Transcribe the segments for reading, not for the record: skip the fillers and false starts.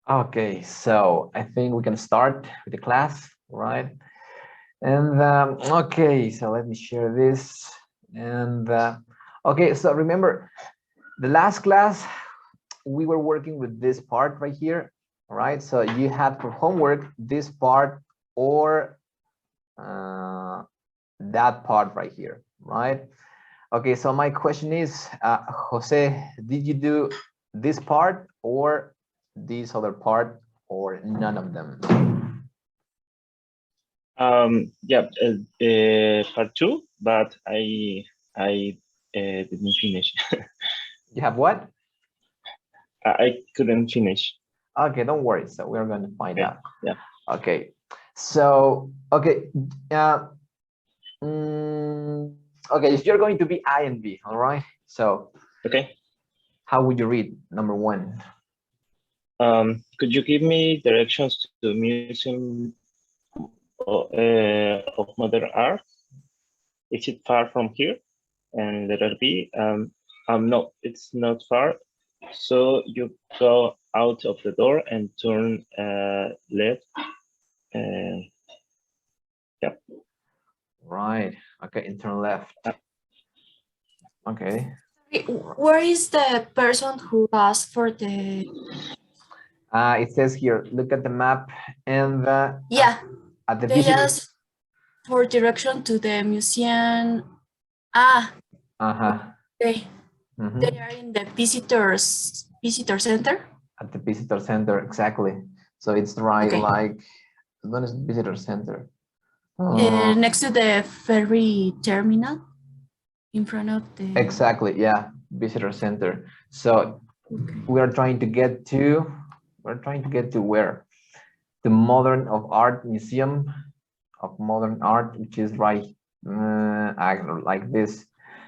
Okay, so I think we can start with the class, right? And okay, so let me share this. And okay, so remember the last class we were working with this part right here, all right? So you had for homework this part or that part right here, right? Okay, so my question is, Jose, did you do this part or this other part or none of them? Yeah, part two, but I didn't finish. You have what? I couldn't finish. Okay, don't worry. So we're going to find Okay. out. Yeah. Okay, so okay, okay, if you're going to be I and B, all right. So Okay. how would you read number one? Could you give me directions to the Museum of Modern Art? Is it far from here? And letter B, no, it's not far. So you go out of the door and turn left. Yeah. Right. Okay, and turn left. Okay. Where is the person who asked for the? It says here, look at the map and Yeah, at the they visitor. asked for direction to the museum. Okay. They are in the visitor center. At the visitor center, exactly. So it's right, Okay. like, what is visitor center? Next to the ferry terminal, in front of the. Exactly, yeah, visitor center. So we are trying to get to, where? The Modern of Art Museum of Modern Art, which is right like this.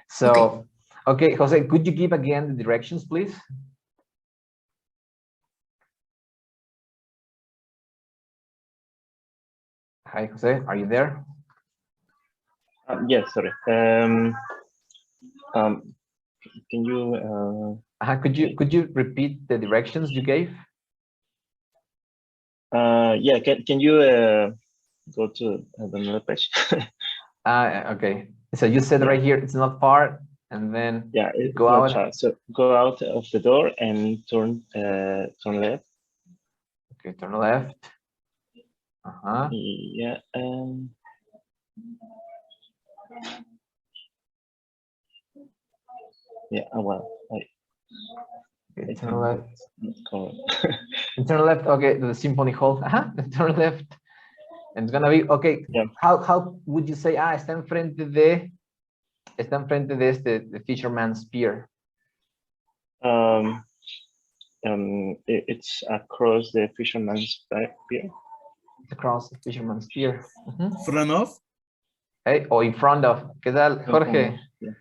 So, okay, Jose, could you give again the directions, please? Hi, Jose, are you there? Yes, sorry. Can you? Could you repeat the directions you gave? Yeah. Can you go to another page? Okay. So you said right here it's not far, and then yeah, it's go not out. far. So go out of the door and turn left. Okay, turn left. Yeah. Yeah. Well. Okay, turn left. Turn left. Okay, to the Symphony Hall. Turn left. And it's gonna be okay. Yeah. How would you say? Está enfrente de the Fisherman's Pier. It's across the Fisherman's Pier. It's across the Fisherman's Pier. Front of? Hey, or in front of. ¿Qué tal, Jorge? Yeah.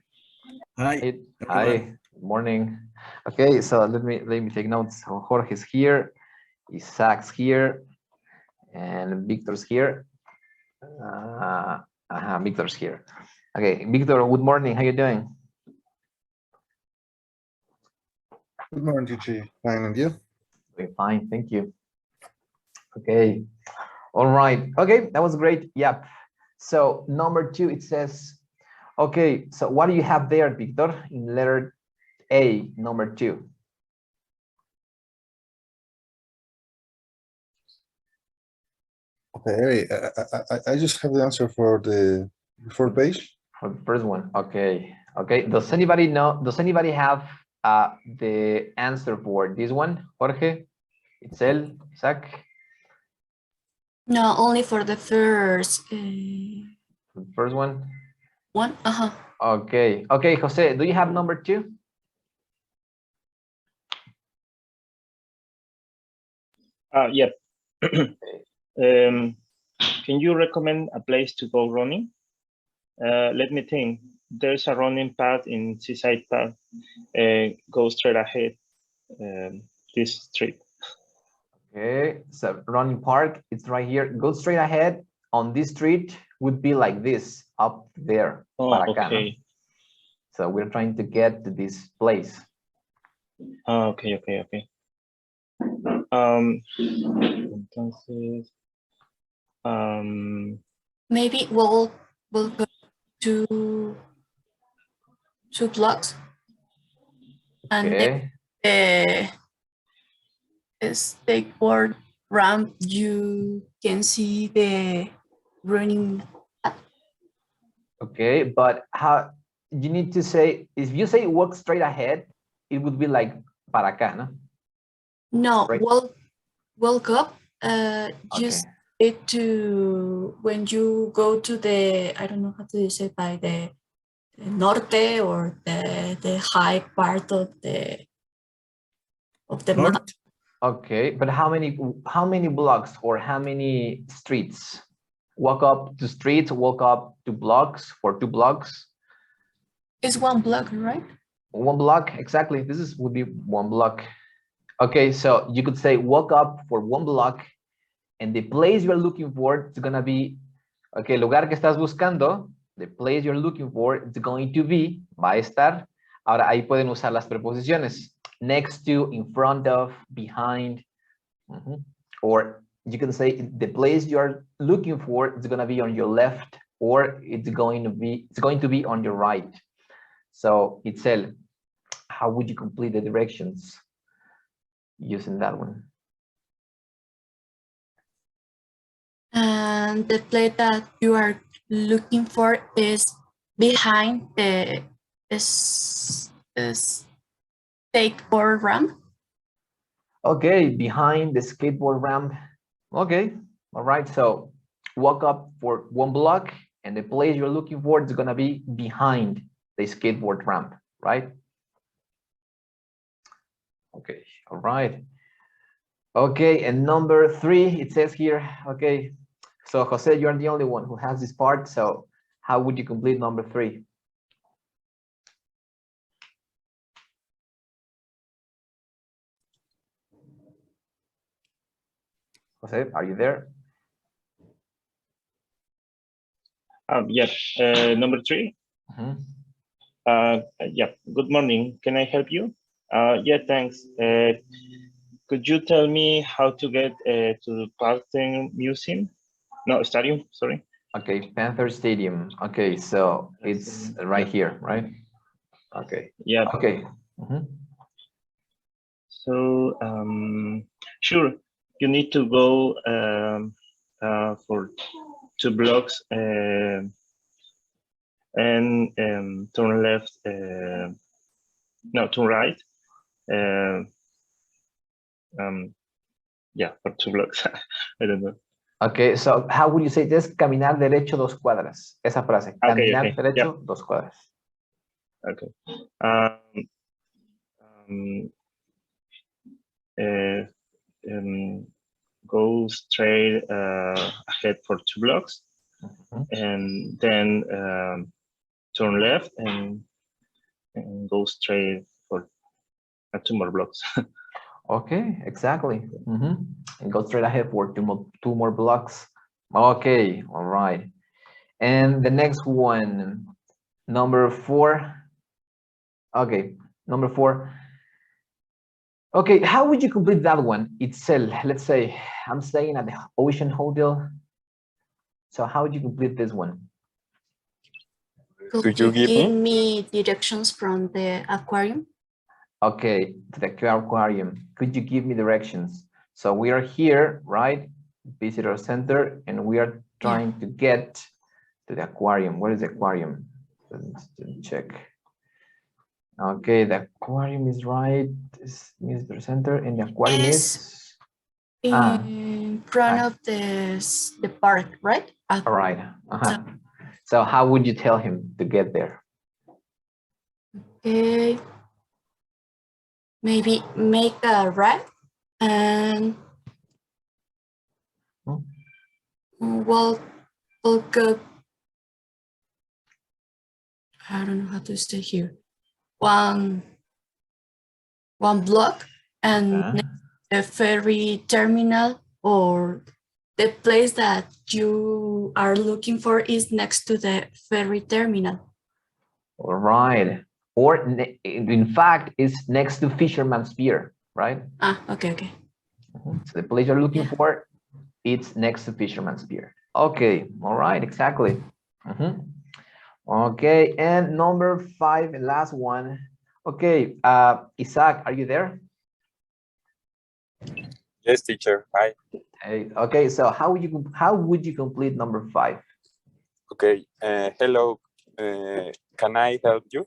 Hi. Hi. Good morning. Okay, so let me take notes. So Jorge's here, Isaac's here, and Victor's here. Victor's here. Okay, Victor, good morning. How you doing? Good morning, teacher. Fine, and you? Doing fine, thank you. Okay, all right. Okay, that was great. Yep. So number two, it says, okay, so what do you have there, Victor, in letter A, number two? Okay, I just have the answer for the fourth page. For the first one, okay. Okay, does anybody know, does anybody have the answer for this one? Jorge, Itzel, Isaac? No, only for the first The first one? one. Okay, okay, Jose, do you have number two? Yeah. Can you recommend a place to go running? Let me think. There's a running path in Seaside Park. Go straight ahead. This street. Okay, so running park, it's right here. Go straight ahead. On this street would be like this, up there. Oh, okay. So we're trying to get to this place. Oh, okay. Entonces, Maybe we'll go to 2 blocks. And Okay. then skateboard ramp, you can see the running. Okay, but how you need to say, if you say walk straight ahead, it would be like para acá, no? No, Right. walk up. Okay. Just it to when you go to the, I don't know how to say, by the norte or the high part of the North? map. Okay, but how many blocks or how many streets? Walk up to streets, walk up to blocks for 2 blocks. It's 1 block, right? 1 block, exactly. Would be 1 block. Okay, so you could say walk up for 1 block, and the place you're looking for is gonna be, okay, lugar que estás buscando, the place you're looking for, it's going to be, va a estar. Ahora ahí pueden usar las preposiciones. Next to, in front of, behind, or you can say the place you're looking for is going to be on your left, or it's going to be on your right. So Itzel, how would you complete the directions using that one? And the place that you are looking for is behind the skateboard ramp. Okay, behind the skateboard ramp. Okay, all right. So walk up for 1 block, and the place you're looking for is going to be behind the skateboard ramp, right? Okay, all right. Okay, and number 3, it says here, okay, so Jose, you're the only one who has this part, so how would you complete number 3? Jose, are you there? Yes, number 3. Yeah, good morning. Can I help you? Yeah, thanks. Could you tell me how to get to the Panther Museum? No, Stadium, sorry. Okay, Panther Stadium. Okay, so it's right here, right? Okay. Yeah. Okay. So, sure, you need to go for 2 blocks and turn left, no, turn right. Yeah, for 2 blocks. I don't know. Okay, so how would you say this? Caminar derecho 2 cuadras. Esa frase. Caminar Okay. derecho 2 cuadras. Okay. Go straight ahead for 2 blocks, and then turn left and go straight for 2 more blocks. Okay, exactly. And go straight ahead for 2 more blocks. Okay, all right. And the next one, number 4. Okay, number 4. Okay, how would you complete that one? Itself, let's say I'm staying at the Ocean Hotel. So how would you complete this one? Could you give me directions from the aquarium? Okay, to the aquarium. Could you give me directions? So we are here, right? Visitor center, and we are trying to get to the aquarium. Where is the aquarium? Let's check. Okay, the aquarium is right. It's visitor center, and the aquarium is in front of the park, right? All right. So how would you tell him to get there? Okay. Maybe make a right and walk up. I don't know how to say here. One block, and the ferry terminal or the place that you are looking for is next to the ferry terminal. All right. Or in fact, it's next to Fisherman's Pier, right? Okay. So the place you're looking for, it's next to Fisherman's Pier. Okay, all right, exactly. Okay, and number 5, and last one. Okay, Isaac, are you there? Yes, teacher. Hi. Hey, okay, so how would you complete number 5? Okay. Hello. Can I help you?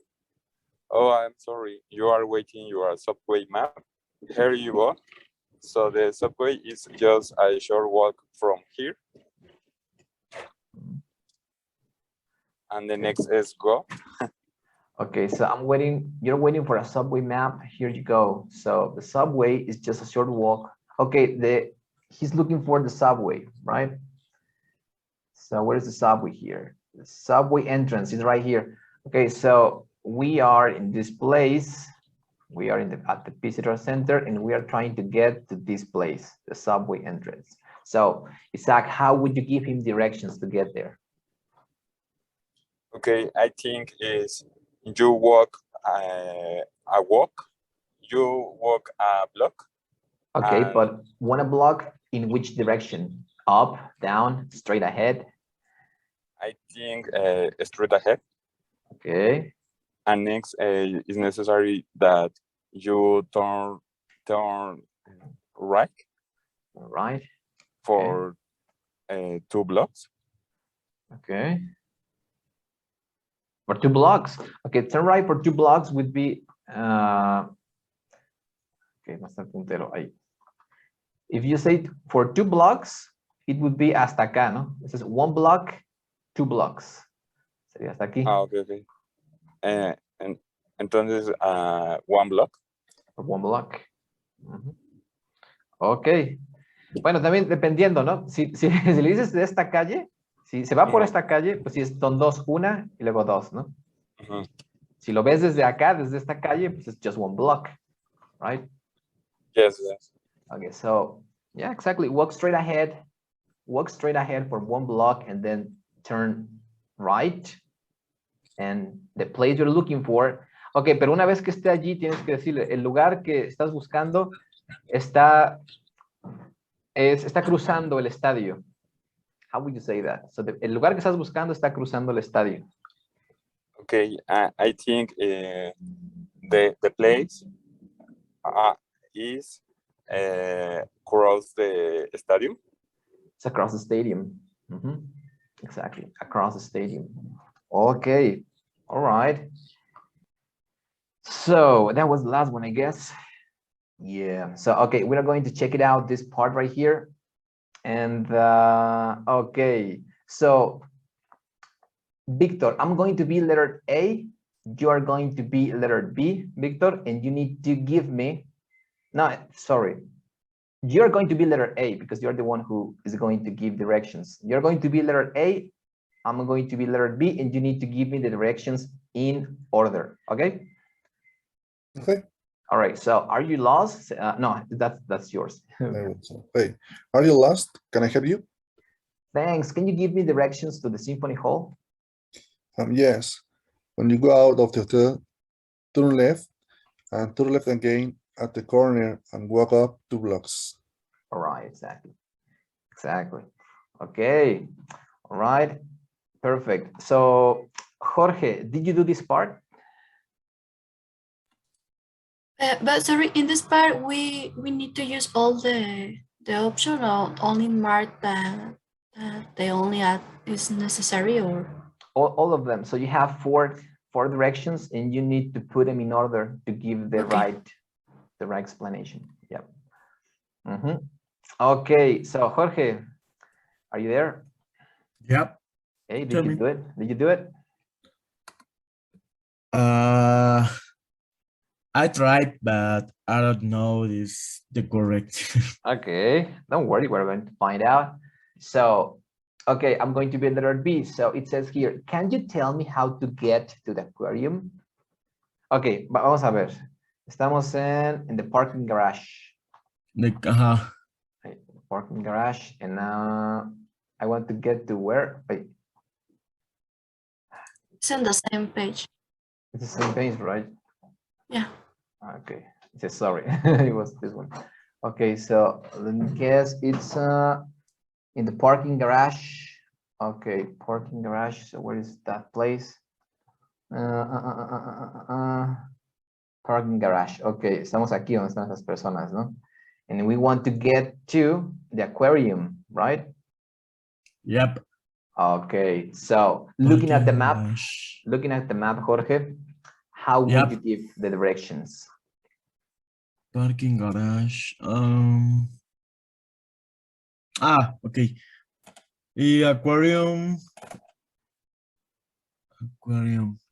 Oh, I'm sorry. You are waiting your subway map. Here you go. So the subway is just a short walk from here. And the next is go. Okay, so I'm waiting. You're waiting for a subway map. Here you go. So the subway is just a short walk. Okay, he's looking for the subway, right? So where's the subway here? The subway entrance is right here. Okay, so we are in this place. We are at the visitor center, and we are trying to get to this place, the subway entrance. So Isaac, how would you give him directions to get there? Okay, I think is you walk a walk. You walk a block. Okay, but one block in which direction? Up, down, straight ahead? I think straight ahead. Okay. And next is necessary that you turn right. Right. For 2 blocks. Okay. For 2 blocks. Okay, turn right for 2 blocks would be okay, no está el puntero ahí. If you say for 2 blocks, it would be hasta acá, ¿no? This is 1 block, 2 blocks. Sería hasta aquí. Ah, okay. And entonces 1 block. For 1 block. Ok. Bueno, también dependiendo, ¿no? Si le dices de esta calle, si se va por esta calle, pues sí, son 2, 1 y luego 2, ¿no? Si lo ves desde acá, desde esta calle, pues es just 1 block, right? Yes. Okay, so yeah, exactly. Walk straight ahead for 1 block and then turn right. And the place you're looking for. Okay, pero una vez que esté allí, tienes que decirle, el lugar que estás buscando está cruzando el estadio. How would you say that? So el lugar que estás buscando está cruzando el estadio. Okay, I think the place is across the stadium. It's across the stadium. Exactly, across the stadium. Okay, all right. So that was the last one, I guess. Yeah, so okay, we're going to check it out, this part right here. And okay, so Victor, I'm going to be letter A, you are going to be letter B, Victor, and you need to give me, no, sorry, you're going to be letter A because you're the one who is going to give directions. You're going to be letter A, I'm going to be letter B, and you need to give me the directions in order, okay? Okay. All right, so are you lost? No, that's yours. Hey, are you lost? Can I help you? Thanks. Can you give me directions to the Symphony Hall? Yes. When you go out of the hotel, turn left and turn left again at the corner and walk up 2 blocks. All right, exactly. Okay, all right, perfect. So Jorge, did you do this part? But sorry, in this part, we need to use all the option or only mark that the only add is necessary, or All of them. So you have four directions and you need to put them in order to give the right explanation. Yep. Okay, so Jorge, are you there? Yep. Hey, did you do it? Did you do it? I tried, but I don't know this the correct. Okay, don't worry, we're going to find out. So, okay, I'm going to be letter B. So it says here, can you tell me how to get to the aquarium? Okay, vamos a ver. Estamos in the parking garage. Right, parking garage, and now I want to get to where? Wait. it's on the same page. It's the same page, right? Yeah. Okay, it says sorry. It was this one. Okay, so let me guess. It's in the parking garage. Okay, parking garage. So where is that place? Parking garage. Okay, estamos aquí donde están esas personas, ¿no? And we want to get to the aquarium, right? Yep. Okay, so looking at the map, Garage. Jorge, how would Yep. you give the directions? Parking garage. Okay. The aquarium.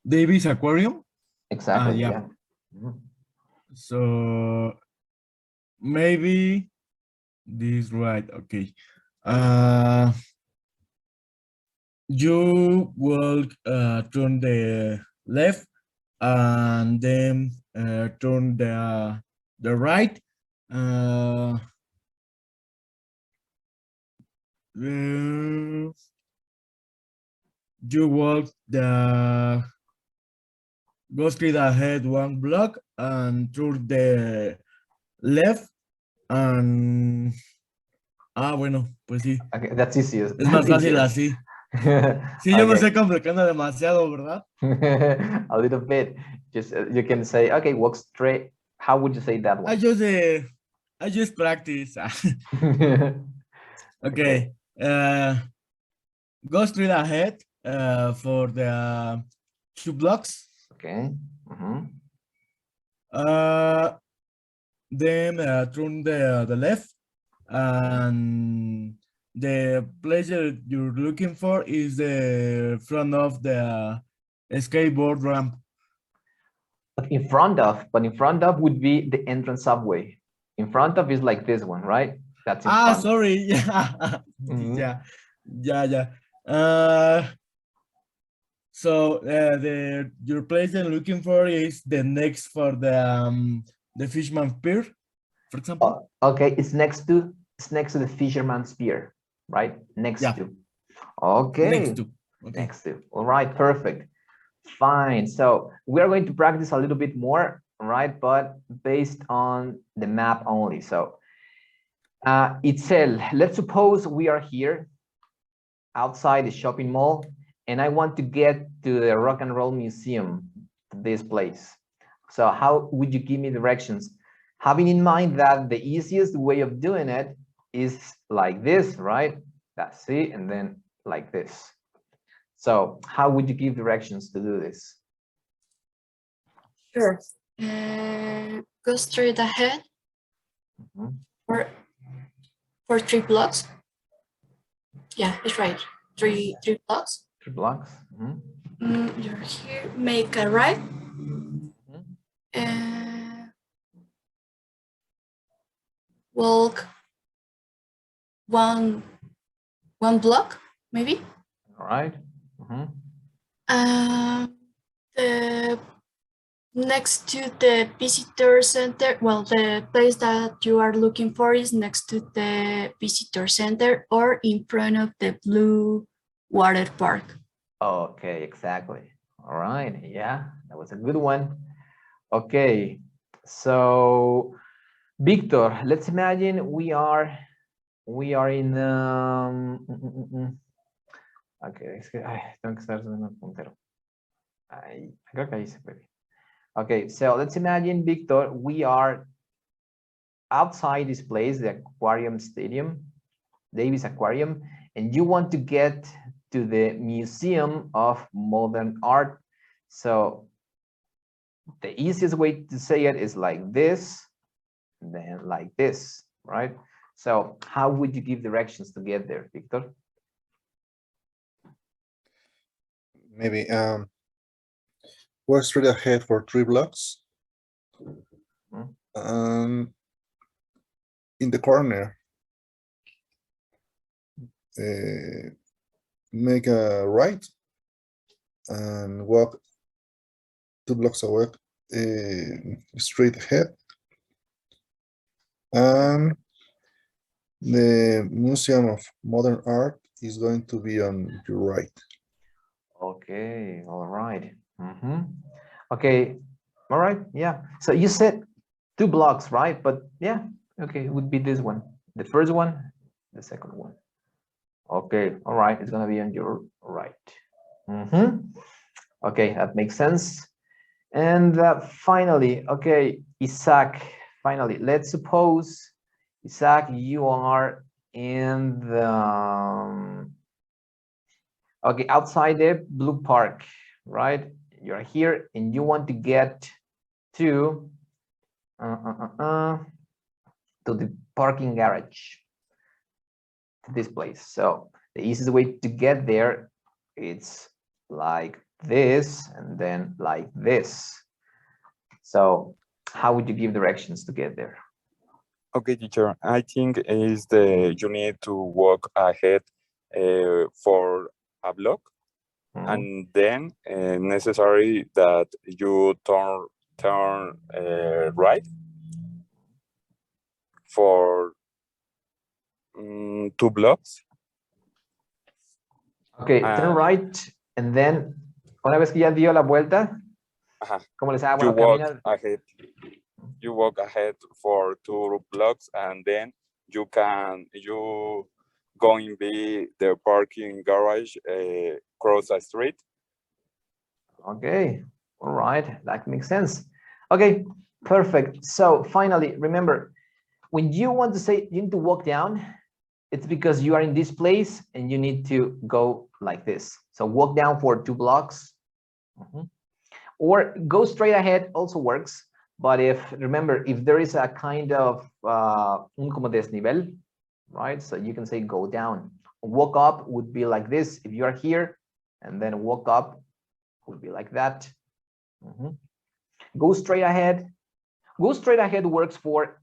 Davis Aquarium. Exactly, Yeah. yeah. Mhm. So maybe this right. Okay. You will turn the left and then turn the right. You walk go straight ahead 1 block and turn the left and bueno, pues sí. Okay, that's easy. Es más fácil easier. así. Sí, yo me Okay. estoy complicando demasiado, ¿verdad? A little bit. Just you can say, okay, walk straight. How would you say that I one? just practice. Okay. Okay. Go straight ahead for the 2 blocks. Okay. Mhm. Then turn the left, and the place that you're looking for is the front of the skateboard ramp. But in front of would be the entrance subway. In front of is like this one, right? That's in front. Sorry. Yeah. Mhm. Yeah. So your place you're looking for is the next for the Fishman Pier, for example. Okay, it's next to the fisherman's pier, right? Next Yeah. to. Okay. Next to. Okay. Next to. All right, perfect. Fine. So we are going to practice a little bit more, right? But based on the map only. So Itzel, let's suppose we are here outside the shopping mall, and I want to get to the Rock and Roll Museum, this place. So how would you give me directions? Having in mind that the easiest way of doing it is like this, right? That's it, and then like this. So how would you give directions to do this? Sure. Go straight ahead Mhm. for 3 blocks. Yeah, it's right. Three blocks. 3 blocks. Mhm. You're here. Make a right. Mhm. Walk one block, maybe. All right. Mhm. The next to the visitor center, well, the place that you are looking for is next to the visitor center or in front of the blue water park. Okay, exactly. All right. Yeah, that was a good one. Okay, so Victor, let's imagine we are in okay, es que tengo que estar subiendo el puntero. Ahí, creo que ahí se puede. Okay, so let's imagine, Victor, we are outside this place, the aquarium stadium, Davis Aquarium, and you want to get to the Museum of Modern Art. So the easiest way to say it is like this, then like this, right? So how would you give directions to get there, Victor? Maybe go straight ahead for 3 blocks. In the corner, make a right and walk 2 blocks away, straight ahead. And the Museum of Modern Art is going to be on your right. Okay, all right. Okay, all right, yeah. So you said 2 blocks, right? But yeah, Okay, it would be this one. The first one, the second one. Okay, all right, it's gonna be on your right. Okay, that makes sense. And finally, okay, Isaac, finally, let's suppose, Isaac, you are in the, okay, outside the blue park, right? You're here and you want to get to the parking garage, to this place. So the easiest way to get there, it's like this and then like this. So how would you give directions to get there? Okay, teacher. I think is you need to walk ahead for a block, and then necessary that you turn right for 2 blocks. Okay, turn right, and then una vez que ya dio la vuelta, ¿cómo les hago? You Bueno, walk caminar. ahead. You walk ahead for 2 blocks, and then you going be the parking garage cross a street. Okay, all right, that makes sense. Okay, perfect. So finally, remember, when you want to say you need to walk down, it's because you are in this place and you need to go like this. So walk down for 2 blocks. Or go straight ahead also works. But remember, if there is a kind of un como desnivel, right? So you can say go down. Walk up would be like this if you are here, and then walk up would be like that. Go straight ahead. Go straight ahead works for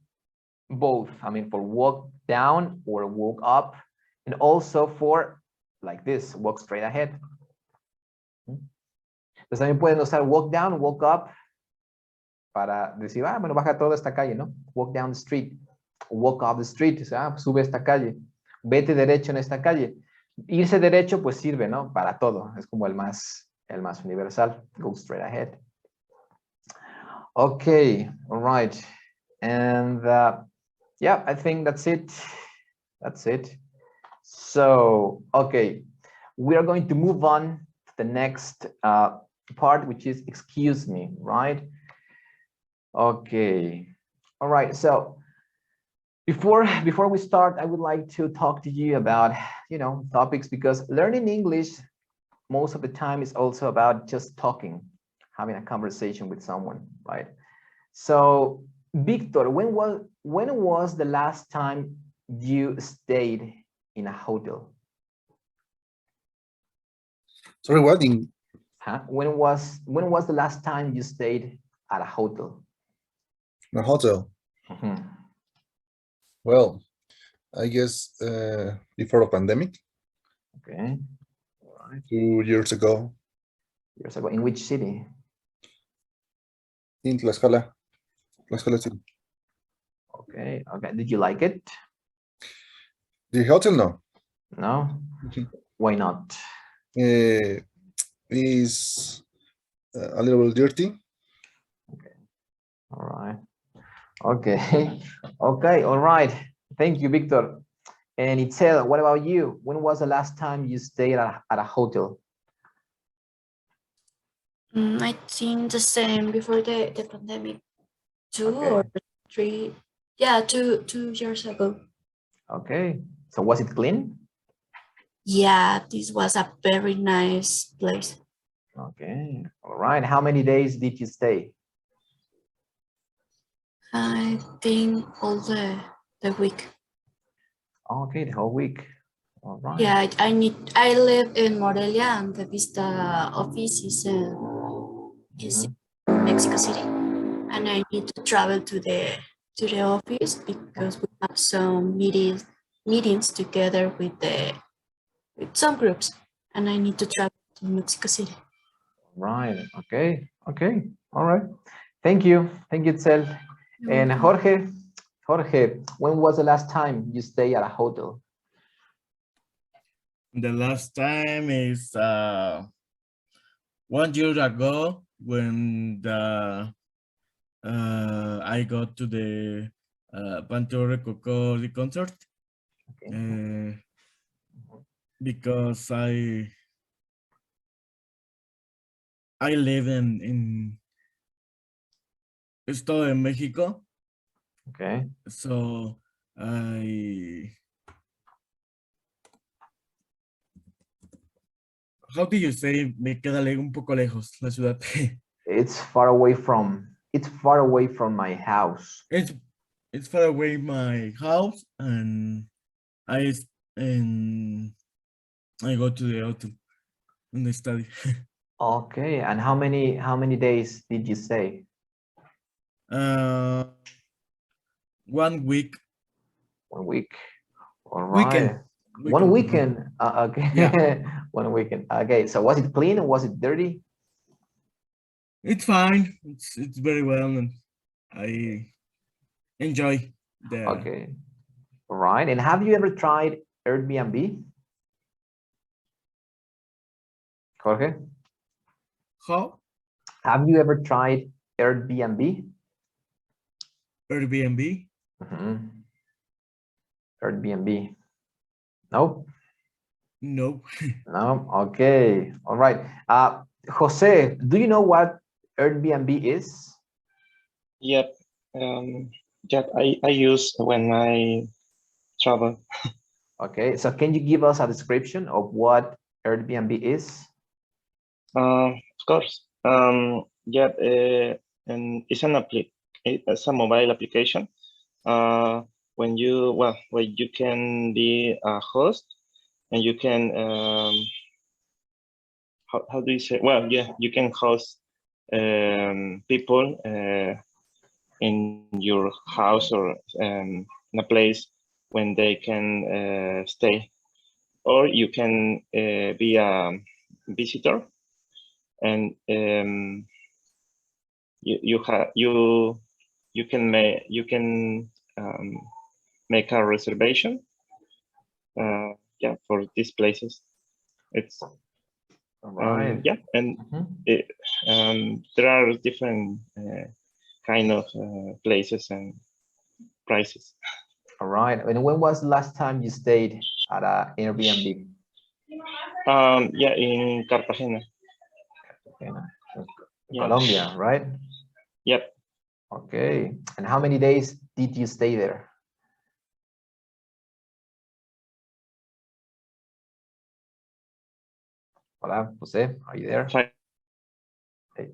both. I mean, for walk down or walk up, and also for like this, walk straight ahead. Entonces también pueden usar walk down, walk up para decir, bueno, baja toda esta calle, ¿no? Walk down the street, walk up the street, o sea, sube esta calle, vete derecho en esta calle. Irse derecho pues sirve, ¿no? Para todo, es como el más universal. Go straight ahead. Okay, all right. And yeah, I think that's it. That's it. So, okay, we are going to move on to the next part, which is excuse me, right? Okay, all right. So before we start, I would like to talk to you about, topics, because learning English most of the time is also about just talking, having a conversation with someone, right? So Victor, when was the last time you stayed in a hotel? Sorry, what? When was the last time you stayed at a hotel? In a hotel? Well, I guess before the pandemic. Okay. All right. 2 years ago. Years ago. In which city? In Tlaxcala. Tlaxcala City. Okay. Okay. Did you like it? The hotel, no. No? Why not? Is a little dirty. Okay. All right. Okay. Okay. All right. Thank you, Victor. And Itzel, what about you? When was the last time you stayed at a hotel? I think the same before the pandemic, 2 Okay. or 3. Yeah, 2 years ago. Okay. So was it clean? Yeah, this was a very nice place. Okay. All right. How many days did you stay? I think all the week. Okay, the whole week. All right. Yeah, I live in Morelia, and the Vista office is in Mexico City, and I need to travel to the office because we have some meetings together with some groups, and I need to travel to Mexico City. Right. Okay. Okay. All right. Thank you. Thank you, Itzel. And Jorge, when was the last time you stayed at a hotel? The last time is 1 year ago when I got to the Panteón Rococó the concert. Okay. Because I live in Estado de Mexico, Okay. so how do you say me queda un poco lejos la ciudad? It's far away from my house. It's far away my house, and I go to the autumn and I study. Okay, and how many days did you stay? 1 week. 1 week. All Weekend. right. One weekend. Okay. Yeah. 1 weekend. Okay. So was it clean or was it dirty? It's fine. It's very well, and I enjoy the. Okay. All right. And have you ever tried Airbnb? Jorge? How? Have you ever tried Airbnb? Airbnb? Airbnb. No? No. No? Okay. All right. Jose, do you know what Airbnb is? Yep. Yep. I use when I travel. Okay. So can you give us a description of what Airbnb is? Of course. Yep. And it's it's a mobile application. When you can be a host, and you can how do you say? Well, yeah, you can host people in your house or in a place when they can stay, or you can be a visitor, and you can make a reservation. Yeah, for these places. It's All right. yeah, and there are different kind of places and prices. All right. And when was the last time you stayed at a Airbnb? Yeah, in Cartagena. In Colombia, right? Yep. Okay. And how many days did you stay there? Hola, Jose, are you there? Hi. Hey.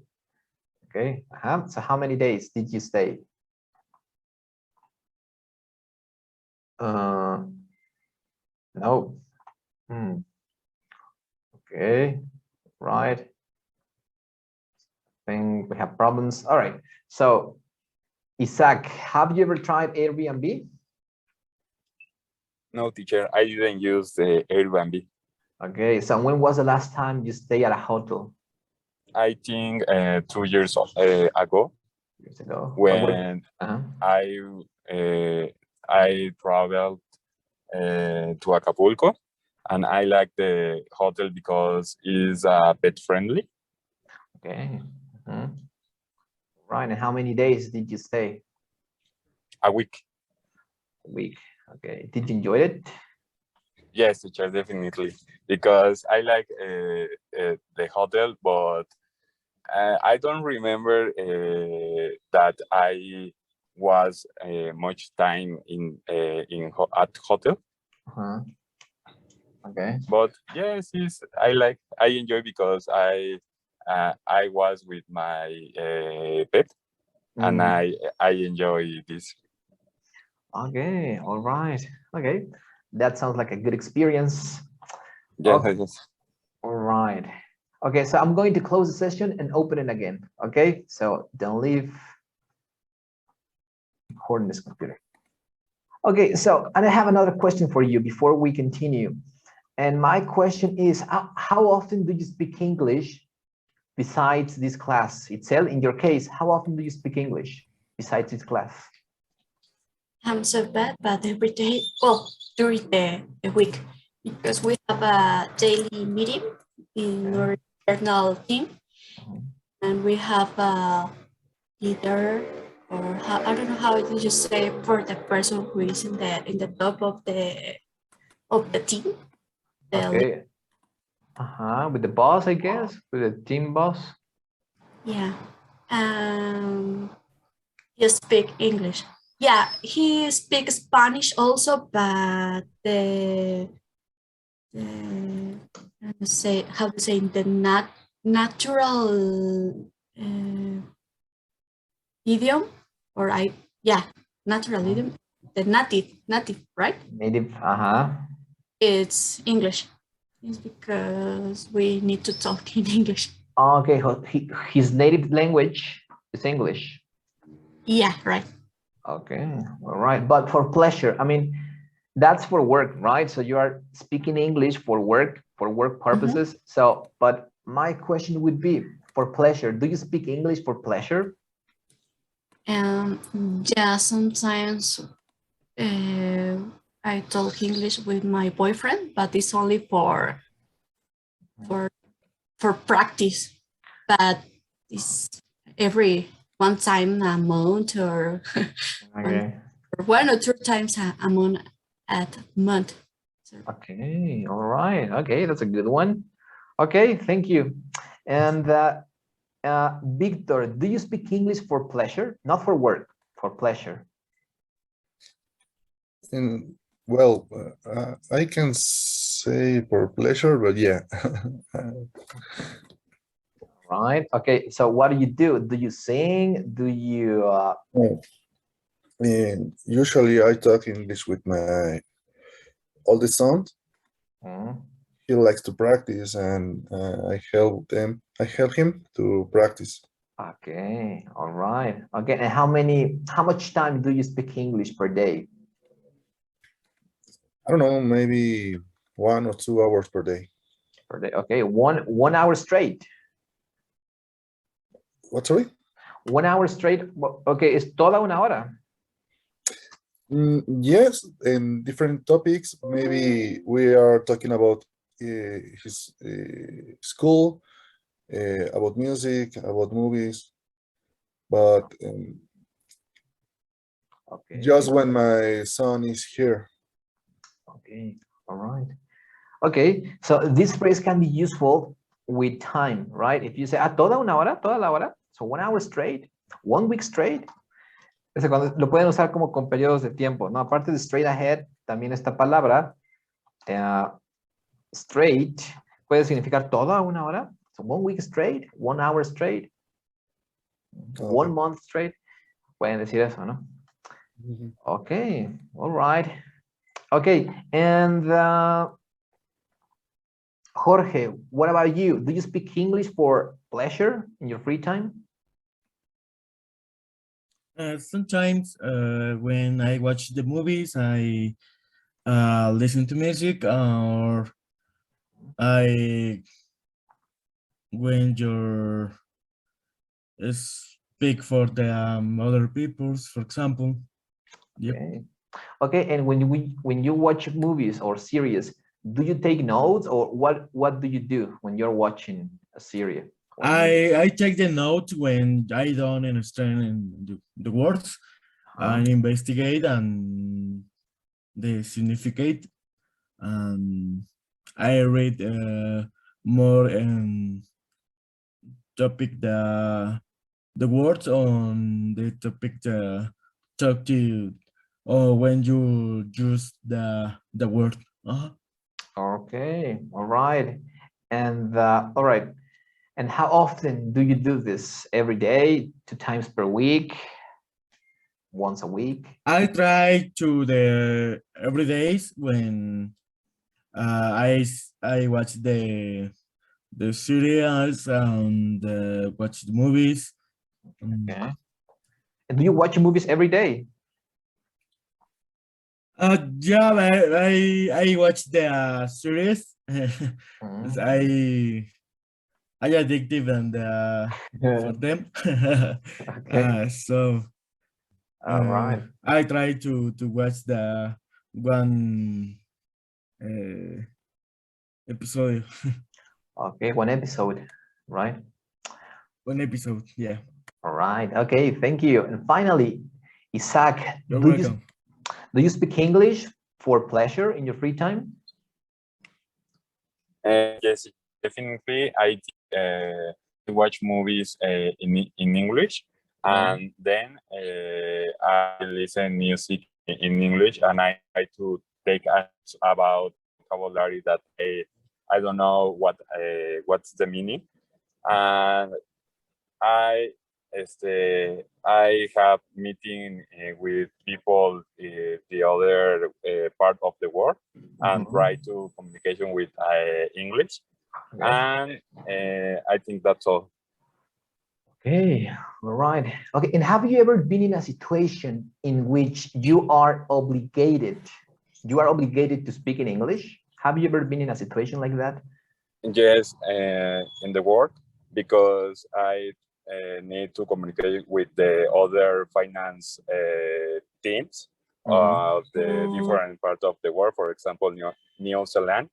Okay. So how many days did you stay? No. Okay. Right. I think we have problems. All right. So, Isaac, have you ever tried Airbnb? No, teacher, I didn't use the Airbnb. Okay. So when was the last time you stayed at a hotel? I think 2 years ago. Years ago. When I traveled to Acapulco, and I like the hotel because it's pet friendly. Okay. Right. And how many days did you stay? A week. A week. Okay. Did you enjoy it? Yes, teacher, definitely, because I like the hotel, but I don't remember that I was much time at hotel. Okay. But yes, I enjoy because I was with my pet, and I enjoy this. Okay. All right. Okay. That sounds like a good experience. Yes, Okay. yes. All right. Okay, so I'm going to close the session and open it again. Okay, so don't leave. Recording this computer. Okay, so and I have another question for you before we continue. And my question is, how often do you speak English besides this class? Itzel, in your case, how often do you speak English besides this class? I'm so bad, but every day, well, during the week, because we have a daily meeting in our internal team, and we have a leader or how, I don't know how do you say for the person who is in the top of the team. The Okay. With the boss, I guess, with the team boss. Yeah. He speak English. Yeah, he speaks Spanish also, but how to say the natural idiom, or natural idiom, the native, right? Native, It's English. It's because we need to talk in English. Okay, his native language is English. Yeah, right. Okay, all right. But for pleasure, I mean, that's for work, right? So you are speaking English for work purposes. So, but my question would be for pleasure. Do you speak English for pleasure? Yeah, sometimes I talk English with my boyfriend, but it's only for practice. But it's every one time a month or Okay. one or two times a month. So, Okay, all right. Okay, that's a good one. Okay, thank you. And Victor, do you speak English for pleasure? Not for work, for pleasure. And well, I can say for pleasure, but yeah. Right. Okay, so what do you do? Do you sing? Do you And usually I talk English with my oldest son. He likes to practice, and I help him to practice. Okay, all right. Okay, and how much time do you speak English per day? I don't know, maybe 1 or 2 hours per day. Per day. Okay, one hour straight. What, sorry? 1 hour straight. Okay, es toda una hora. Yes, in different topics. Maybe we are talking about his school, about music, about movies, but Okay. just when my son is here. Okay, all right. Okay, so this phrase can be useful with time, right? If you say, toda una hora, toda la hora, so 1 hour straight, 1 week straight. Cuando lo pueden usar como con periodos de tiempo, ¿no? Aparte de straight ahead, también esta palabra, straight, puede significar toda una hora. So 1 week straight, 1 hour straight, 1 month straight. Pueden decir eso, ¿no? Okay, all right. Okay, and Jorge, what about you? Do you speak English for pleasure in your free time? Sometimes when I watch the movies, I listen to music, or when you're speak for the other peoples, for example. Yep. Okay. Okay, and when you watch movies or series, do you take notes, or what do you do when you're watching a series? I take the note when I don't understand the words, and investigate and the significate, and I read more topic the words on the topic talk to you, or when you use the word. Okay, all right. And all right. And how often do you do this? Every day, 2 times per week, once a week? I try to the every days when I watch the serials and watch the movies. Okay. And do you watch movies every day? Yeah, I watch the series. I addictive and for them. Okay. So All right. I try to watch the one episode. Okay, 1 episode, right? 1 episode, yeah. All right. Okay. Thank you. And finally, Isaac, You're do welcome. you speak English for pleasure in your free time? Yes, definitely. I watch movies in English, and then I listen music in English, and I try to take acts about vocabulary that I don't know what's the meaning, and I I have meeting with people the other part of the world and try to communication with English. Okay. And I think that's all. Okay, all right. Okay, and have you ever been in a situation in which you are obligated to speak in English? Have you ever been in a situation like that? Yes, in the work, because I need to communicate with the other finance teams of the different parts of the world. For example, New Zealand.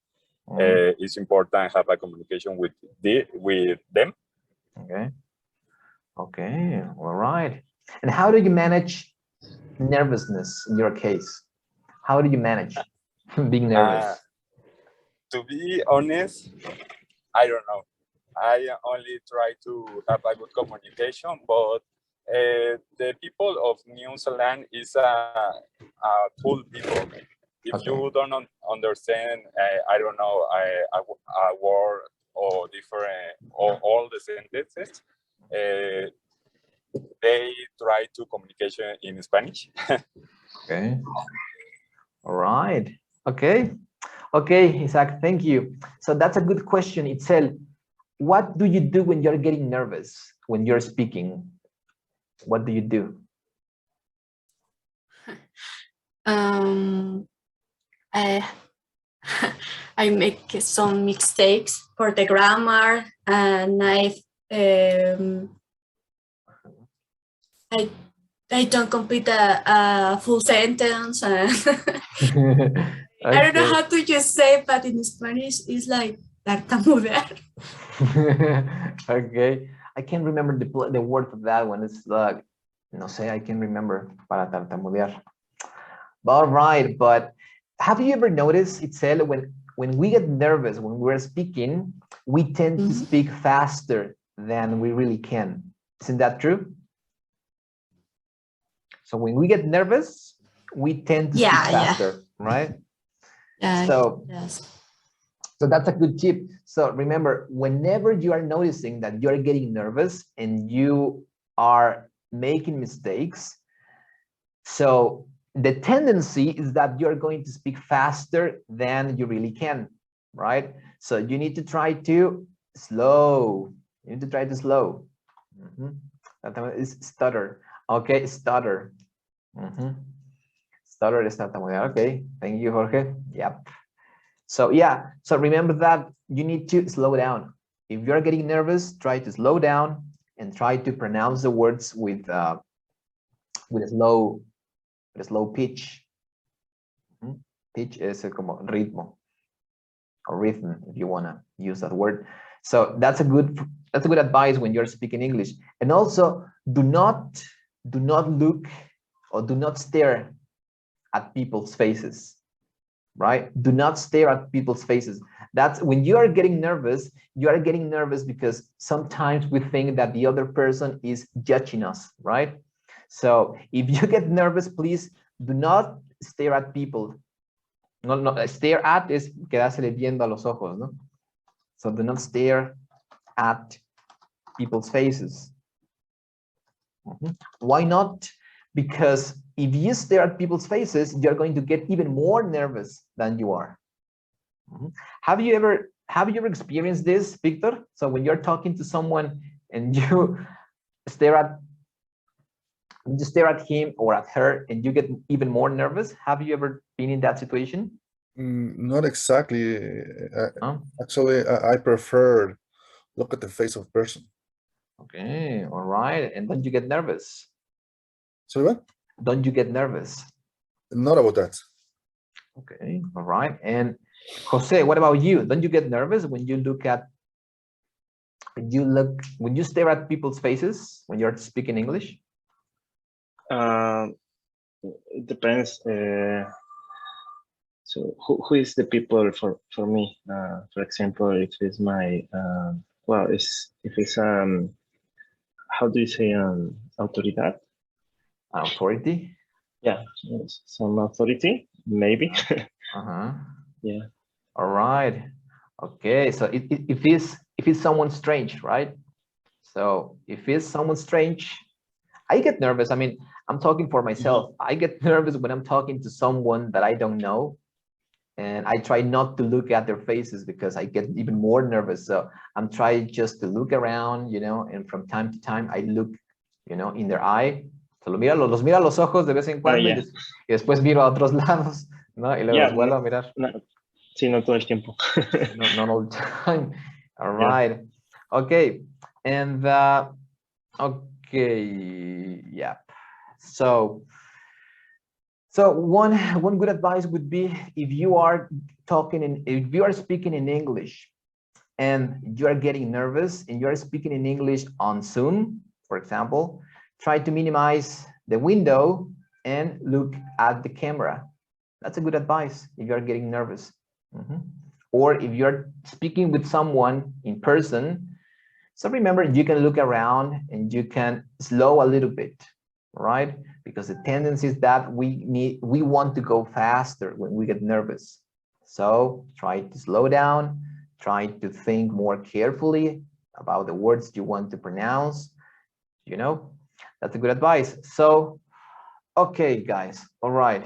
It's important to have a communication with them. Okay. Okay, all right. And how do you manage nervousness in your case? How do you manage being nervous? To be honest, I don't know. I only try to have a good communication, but the people of New Zealand is a cool people. If you don't understand, I don't know, a word or different, or all the sentences, they try to communication in Spanish. Okay. All right. Okay. Okay, Isaac, thank you. So that's a good question itself. What do you do when you're getting nervous, when you're speaking? What do you do? I I make some mistakes for the grammar, and I don't complete a full sentence. And I don't know how to just say, but in Spanish it's like tartamudear. Okay, I can't remember the word for that one. It's like, no sé, I can remember para tartamudear. All right, but have you ever noticed, Itzel, when we get nervous, when we're speaking, we tend to speak faster than we really can. Isn't that true? So when we get nervous, we tend to speak faster, right? So that's a good tip. So remember, whenever you are noticing that you're getting nervous and you are making mistakes, so the tendency is that you're going to speak faster than you really can, right? So you need to try to slow. You need to try to slow. That is stutter. Okay, stutter. Stutter is tartamudear. Okay, thank you, Jorge. Yep. So yeah, so remember that you need to slow down. If you're getting nervous, try to slow down and try to pronounce the words with a slow pitch. Pitch is como ritmo or rhythm, if you want to use that word. So that's a good advice when you're speaking English. And also, do not look or do not stare at people's faces, right? Do not stare at people's faces. That's when you are getting nervous, because sometimes we think that the other person is judging us, right? So if you get nervous, please do not stare at people. No, stare at is quedársele viendo a los ojos, no? So do not stare at people's faces. Why not? Because if you stare at people's faces, you're going to get even more nervous than you are. Have you ever experienced this, Victor? So when you're talking to someone and you stare at him or at her and you get even more nervous, have you ever been in that situation? Not exactly. Actually, I prefer look at the face of person. Okay, all right. And don't you get nervous? Sorry, what? Don't you get nervous? Not about that. Okay, all right. And Jose, what about you? Don't you get nervous when you look at Would you stare at people's faces when you're speaking English? It depends. So who is the people for me? For example, if it's my well, if it's how do you say autoridad? Authority? Yeah, yes, some authority, maybe. Yeah. All right. Okay. So if it's someone strange, right? So if it's someone strange, I get nervous. I mean, I'm talking for myself. I get nervous when I'm talking to someone that I don't know. And I try not to look at their faces because I get even more nervous. So I'm trying just to look around, you know, and from time to time I look, you know, in their eye. Se los miro a los ojos de vez en cuando y después miro a otros lados, ¿no? Y luego los vuelvo a mirar. Sí, no todo el tiempo. Not all the time. All right. Okay. And okay, yeah. So one good advice would be if you are speaking in English and you are getting nervous and you are speaking in English on Zoom, for example, try to minimize the window and look at the camera. That's a good advice if you are getting nervous. Or if you're speaking with someone in person, so remember, you can look around and you can slow a little bit, right? Because the tendency is that we want to go faster when we get nervous. So try to slow down, try to think more carefully about the words you want to pronounce. You know, that's a good advice. So, okay, guys, all right.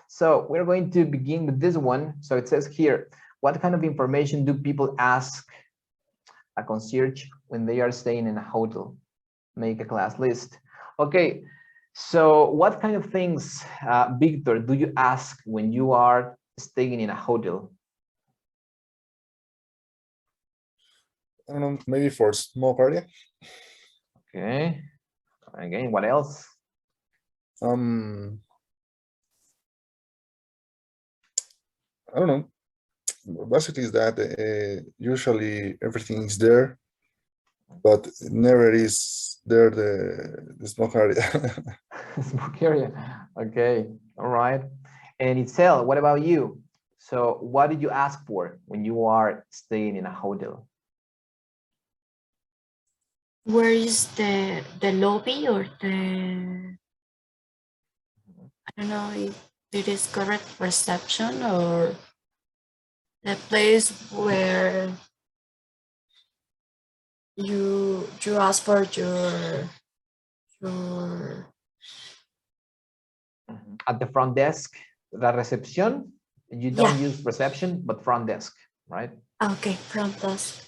So we're going to begin with this one. So it says here, what kind of information do people ask a concierge when they are staying in a hotel? Make a class list. Okay, so what kind of things, Victor, do you ask when you are staying in a hotel? I don't know, maybe for small area. Okay, again, what else? I don't know. Basically, is that usually everything is there, but never is there the smoke area. Smoke area. Okay, all right. And Itzel, what about you? So what did you ask for when you are staying in a hotel? Where is the lobby or the, I don't know if it is correct, reception, or the place where you ask for your at the front desk, la recepción. You don't use reception, but front desk, right? Okay, front desk.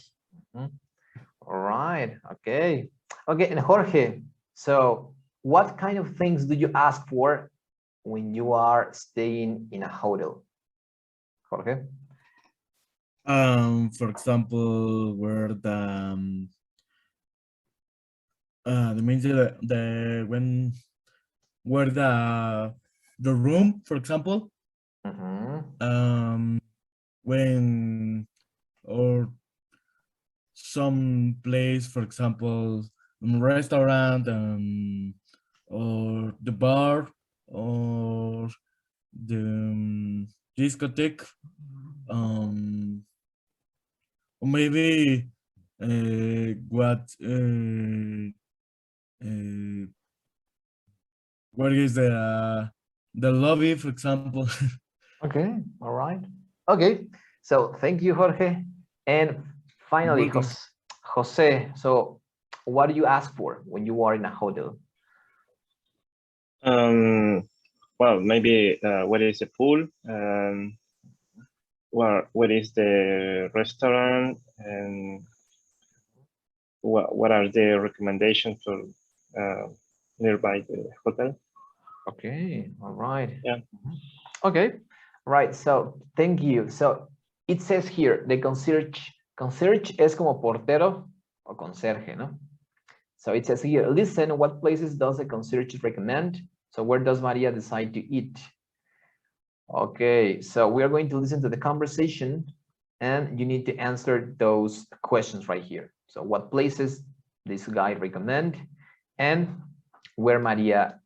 All right. Okay. Okay. And Jorge, so what kind of things do you ask for when you are staying in a hotel? Jorge? For example, where the means the when where the room, for example, when or some place, for example, restaurant, or the bar, or the discotheque, or maybe what is the lobby, for example. Okay, all right. Okay, so thank you, Jorge. And finally, Jose, so what do you ask for when you are in a hotel? Well, maybe what is the pool? What is the restaurant? And what are the recommendations for nearby the hotel? Okay, all right. Yeah. Okay, right. So thank you. So it says here, the concierge es como portero o conserje, ¿no? So it says here, listen, what places does the concierge recommend? So where does Maria decide to eat? Okay, so we are going to listen to the conversation and you need to answer those questions right here. So what places this guy recommend and where Maria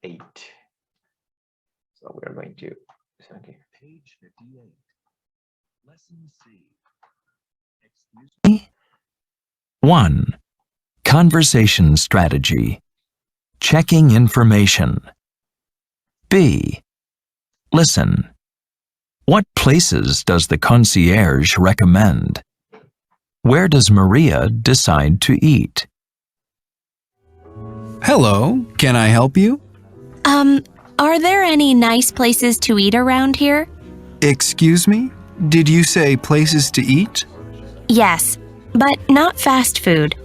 ate. So we are going to, okay. Page 58. Lesson C. Excuse me. 1. Conversation strategy. Checking information. B. Listen. What places does the concierge recommend? Where does Maria decide to eat? Hello, can I help you? Are there any nice places to eat around here? Excuse me? Did you say places to eat? Yes, but not fast food.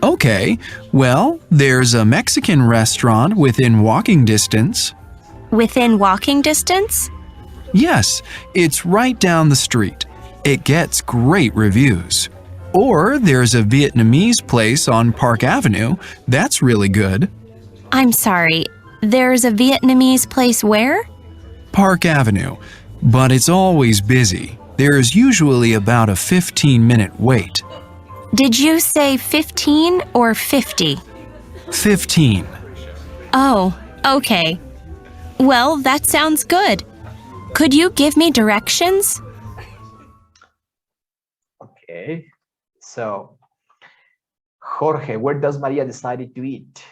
Okay, well, there's a Mexican restaurant within walking distance. Within walking distance? Yes, it's right down the street. It gets great reviews. Or there's a Vietnamese place on Park Avenue. That's really good. I'm sorry, there's a Vietnamese place where? Park Avenue, but it's always busy. There's usually about a 15-minute wait. Did you say 15 or 50? 15. Oh, okay. Well, that sounds good. Could you give me directions? Okay, so Jorge, where does Maria decide to eat?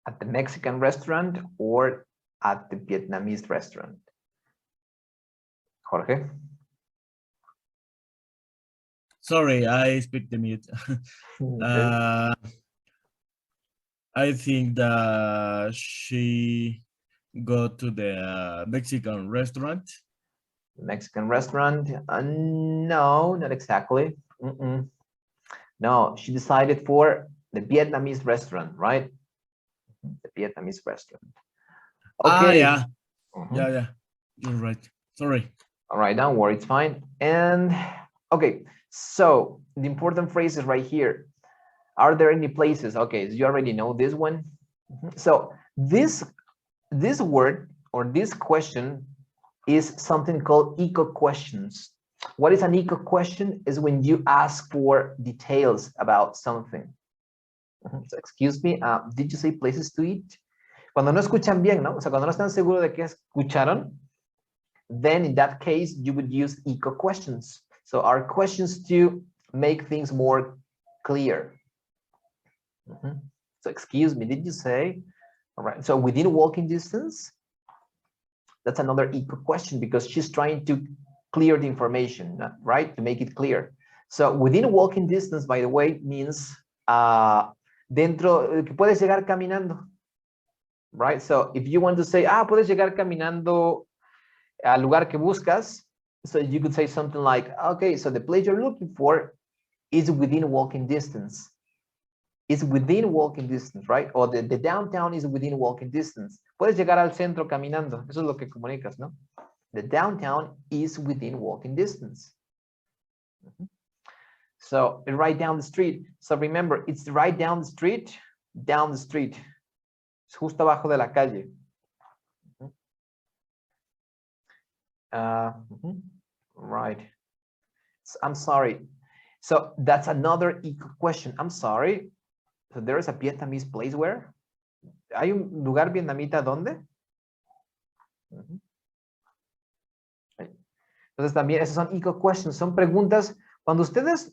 At the Mexican restaurant or at the Vietnamese restaurant? Jorge? Sorry, I speak the mute. Okay. I think that she go to the Mexican restaurant. Mexican restaurant? No, not exactly. No, she decided for the Vietnamese restaurant, right? The Vietnamese restaurant. Okay. Yeah. Yeah, you're right. Sorry. All right, don't worry, it's fine. And okay, so the important phrase is right here. Are there any places? Okay, so you already know this one. So this word or this question is something called eco questions. What is an eco question? Is when you ask for details about something. So, excuse me, did you say places to eat? Cuando no escuchan bien, ¿no? O sea, cuando no están seguros de que escucharon, then in that case, you would use eco questions. So our questions to make things more clear. So excuse me, did you say? All right, so within walking distance, that's another eco question because she's trying to clear the information, right? To make it clear. So within walking distance, by the way, means dentro, que puedes llegar caminando, right? So if you want to say, puedes llegar caminando al lugar que buscas, so you could say something like, okay, so the place you're looking for is within walking distance. It's within walking distance, right? Or the downtown is within walking distance. Puedes llegar al centro caminando. Eso es lo que comunicas, ¿no? The downtown is within walking distance. So right down the street. So remember, it's right down the street, down the street. Es justo abajo de la calle. Right. So, I'm sorry. So that's another eco question. I'm sorry. So there is a Vietnamese place where? ¿Hay un lugar vietnamita donde? Entonces también esas son eco questions, son preguntas cuando ustedes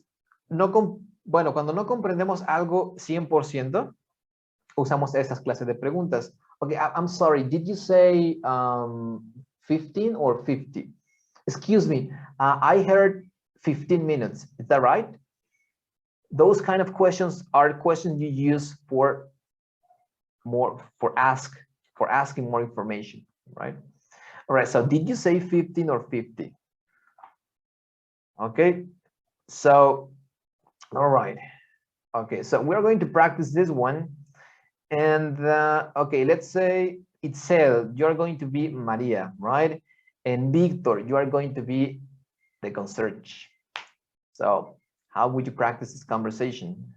cuando no comprendemos algo 100%, usamos esas clases de preguntas. Okay, I'm sorry, did you say 15 or 50? Excuse me, I heard 15 minutes. Is that right? Those kind of questions are questions you use for asking more information, right? All right, so did you say 15 or 50? Okay, so, all right. Okay, so we're going to practice this one. And okay, let's say Itzel, you're going to be Maria, right? And Victor, you are going to be the concierge. So how would you practice this conversation?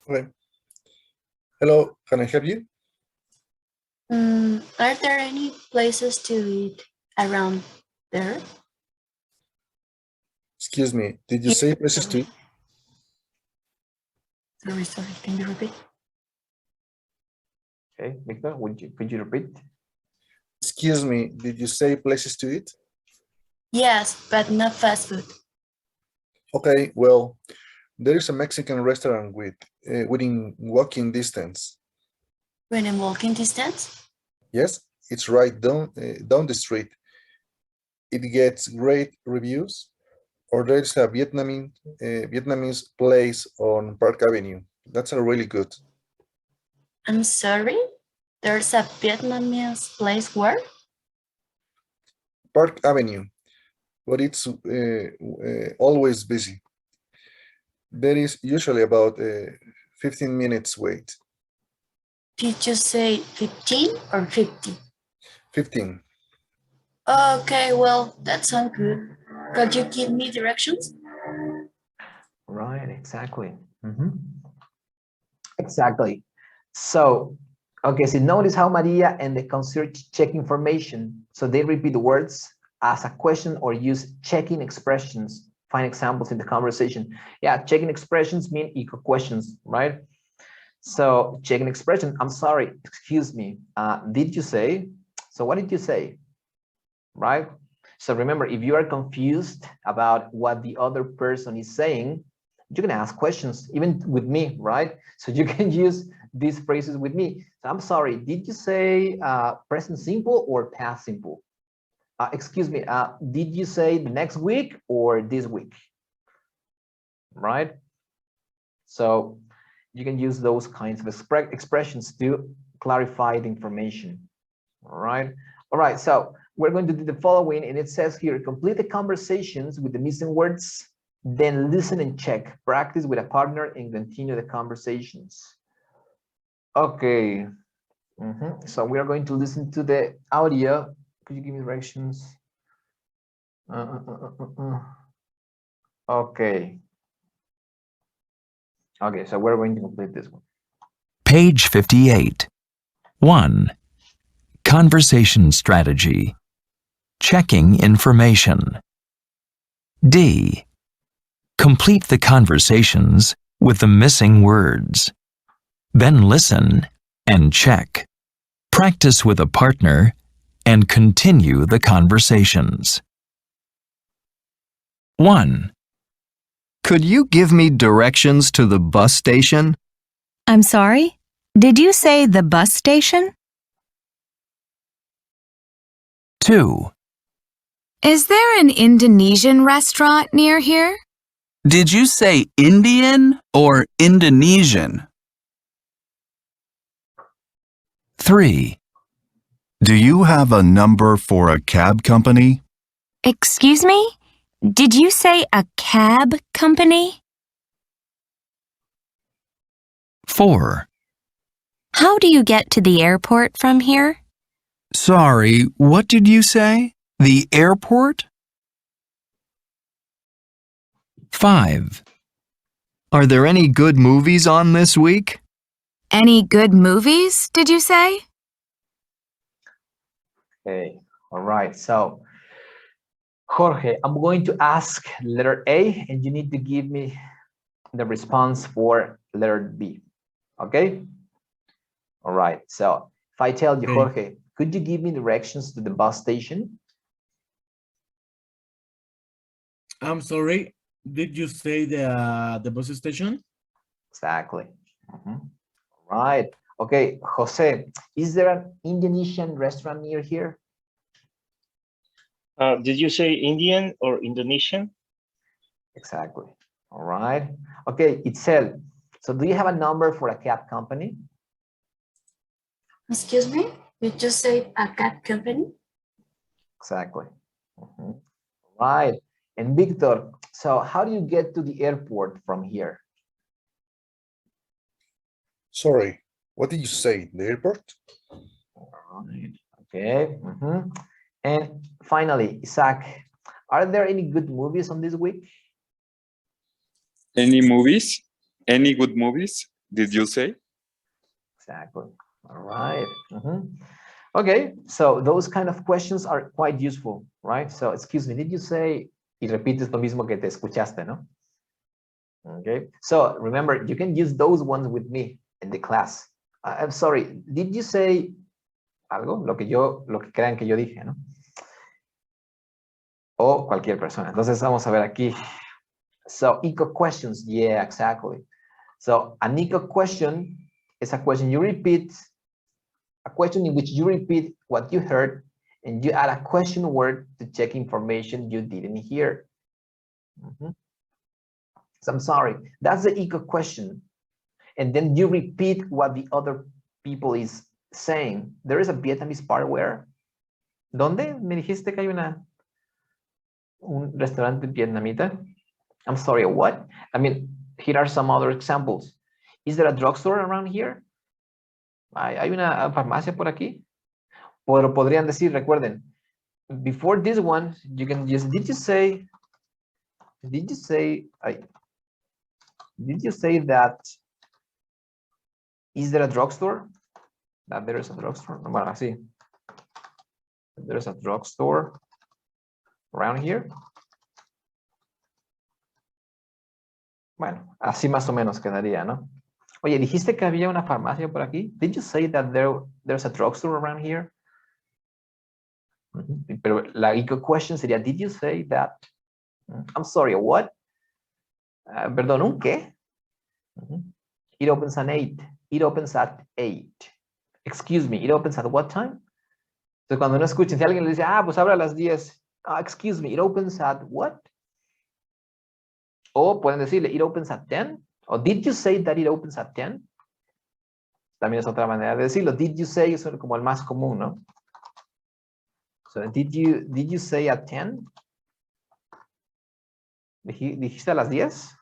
Okay. Hello, can I help you? Are there any places to eat around there? Excuse me, did you say places to eat? Sorry, can you repeat? Okay, Victor, could you repeat? Excuse me, did you say places to eat? Yes, but not fast food. Okay, well, there is a Mexican restaurant within walking distance. Within walking distance? Yes, it's right down the street. It gets great reviews. Or there's a Vietnamese place on Park Avenue. That's a really good. I'm sorry? There's a Vietnamese place where? Park Avenue, but it's always busy. There is usually about 15 minutes wait. Did you say 15 or 50? 15. Okay, well, that sounds good. Could you give me directions? Right, exactly. Exactly. So, okay, so notice how Maria and the concierge check information. So they repeat the words, ask a question, or use checking expressions. Find examples in the conversation. Yeah, checking expressions mean equal questions, right? So checking expression, I'm sorry, excuse me, did you say? So what did you say, right? So remember, if you are confused about what the other person is saying, you can ask questions, even with me, right? So you can use these phrases with me. So I'm sorry, did you say present simple or past simple? Excuse me, did you say the next week or this week? Right? So you can use those kinds of expressions to clarify the information. All right, so we're going to do the following, and it says here, complete the conversations with the missing words, then listen and check, practice with a partner, and continue the conversations. Okay, so we are going to listen to the audio. Could you give me directions? Okay. Okay, so we're going to complete this one. Page 58. 1. Conversation strategy. Checking information. D. Complete the conversations with the missing words. Then listen and check. Practice with a partner and continue the conversations. 1. Could you give me directions to the bus station? I'm sorry? Did you say the bus station? 2. Is there an Indonesian restaurant near here? Did you say Indian or Indonesian? 3. Do you have a number for a cab company? Excuse me? Did you say a cab company? 4. How do you get to the airport from here? Sorry, what did you say? The airport? 5. Are there any good movies on this week? Any good movies, did you say? Okay, all right, so Jorge, I'm going to ask letter A, and you need to give me the response for letter B, okay? All right, so if I tell you, Jorge, could you give me directions to the bus station? I'm sorry, did you say the bus station? Exactly. Right. Okay, Jose, is there an Indonesian restaurant near here? Did you say Indian or Indonesian? Exactly. All right. Okay, Itzel, so do you have a number for a cab company? Excuse me? You just said a cab company? Exactly. Right. And Victor, so how do you get to the airport from here? Sorry, what did you say? The airport? Right. Okay. And finally, Isaac, are there any good movies on this week? Any movies? Any good movies? Did you say? Exactly. All right. Okay, so those kind of questions are quite useful, right? So, excuse me, did you say, y repites lo mismo que te escuchaste, ¿no? Okay, so remember, you can use those ones with me in the class. I'm sorry, did you say algo? Lo que crean que yo dije, ¿no? O cualquier persona. Entonces, vamos a ver aquí. So, eco questions, yeah, exactly. So, an eco question is a question you repeat, a question in which you repeat what you heard and you add a question word to check information you didn't hear. So I'm sorry, that's the eco question. And then you repeat what the other people is saying. There is a Vietnamese part where, ¿dónde me dijiste que hay un restaurante vietnamita? I'm sorry, what? I mean, here are some other examples. Is there a drugstore around here? ¿Hay una farmacia por aquí? Pero podrían decir, recuerden, before this one, you can just, did you say that, is there a drugstore? That there is a drugstore? Bueno, así. There's a drugstore around here. Bueno, así más o menos quedaría, ¿no? Oye, ¿dijiste que había una farmacia por aquí? Did you say that there's a drugstore around here? Pero la eco question sería, did you say that? I'm sorry, what? Perdón, ¿un qué? It opens at 8. It opens at 8. Excuse me, it opens at what time? Entonces, cuando no escuchen, si alguien le dice, pues abre a las 10. Excuse me, it opens at what? O pueden decirle, it opens at 10. O did you say that it opens at 10? También es otra manera de decirlo. Did you say es como el más común, ¿no? So, did you say at 10? ¿Dijiste a las 10?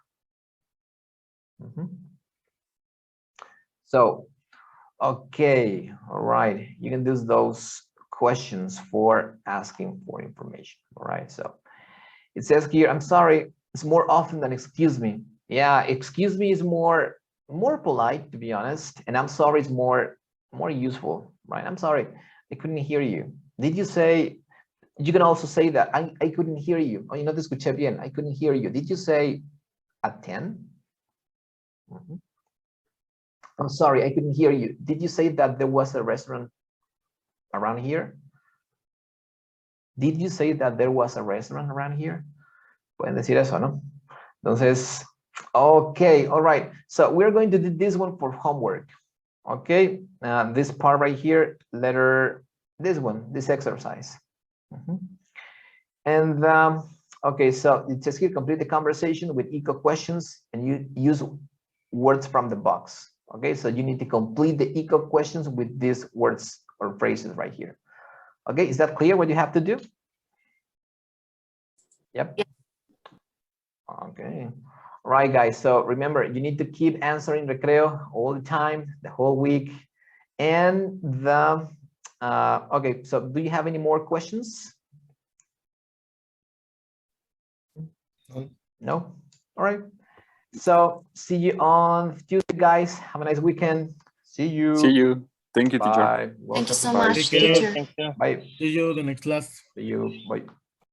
So, okay, all right. You can use those questions for asking for information, all right? So, it says here, I'm sorry, it's more often than excuse me. Yeah, excuse me is more polite, to be honest, and I'm sorry is more useful, right? I'm sorry, I couldn't hear you. Did you say, you can also say that I couldn't hear you. Oh, no te escuché bien, I couldn't hear you. Did you say at 10? I'm sorry, I couldn't hear you. Did you say that there was a restaurant around here? Did you say that there was a restaurant around here? Pueden decir eso, ¿no? Entonces, okay, all right. So we're going to do this one for homework. Okay, this part right here, this exercise. And okay, so it says here, complete the conversation with eco questions and you use words from the box. Okay, so you need to complete the eco questions with these words or phrases right here. Okay, is that clear what you have to do? Yep. Okay. All right, guys. So remember, you need to keep answering recreo all the time, the whole week. And okay, so do you have any more questions? No? All right. So see you on Tuesday, guys. Have a nice weekend. See you. See you. Thank you, Bye. teacher. Welcome. Thank you so Bye. much, teacher. Bye. See you the next class. See you. Bye.